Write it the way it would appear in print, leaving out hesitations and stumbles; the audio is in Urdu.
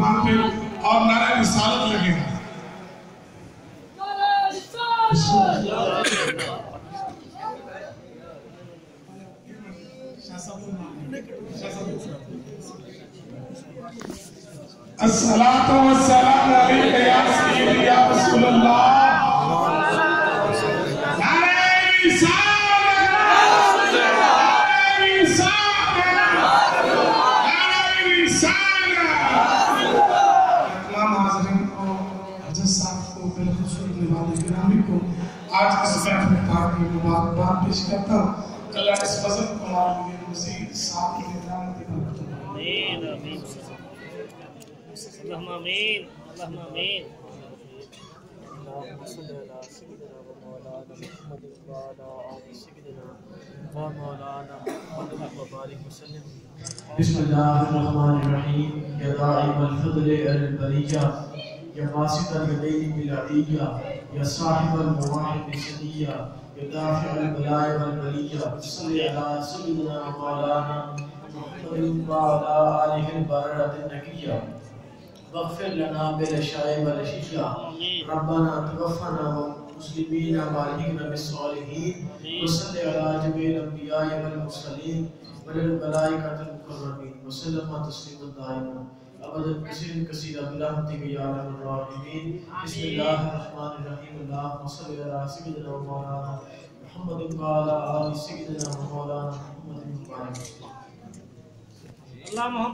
وہاں پہ اور نعرہ رسالت لگے گا. الصلاة والسلام علیکہ یا سیدی یا رسول اللہ. آج اس محفل پاک کی مبارکباد پیش کرتا ہوں. اللہ اس فضل کو ہمارے لیے مزید ساتھ کی نعمت کی برکت دے. آمین آمین اللہم آمین اللہم آمین. اللهم صل على سيدنا ومولانا محمد وعلى آل سيدنا ومولانا محمد وبارك وسلم. بسم الله الرحمن الرحيم. يا داعم الفضل على البرية يا باسط اليدين بالعطية يا صاحب المواهب السنية يا دافع البلاء والبلية صل على سيدنا ومولانا محمد وعلى آله البررة النقية واغفر لنا بالاشیاء والاشیاء. ربنا توفنا مسلمین والحقنا بالصالحین وصل علی جميع الانبیاء والمرسلین والملائکۃ المقربین وسلم تسلیما دائما ابدا کثیرا برحمتک یا ارحم الراحمین. بسم اللہ الرحمن الرحیم. اللهم صل علی سیدنا ومولانا محمد وعلى آل سیدنا ومولانا محمد وبارک.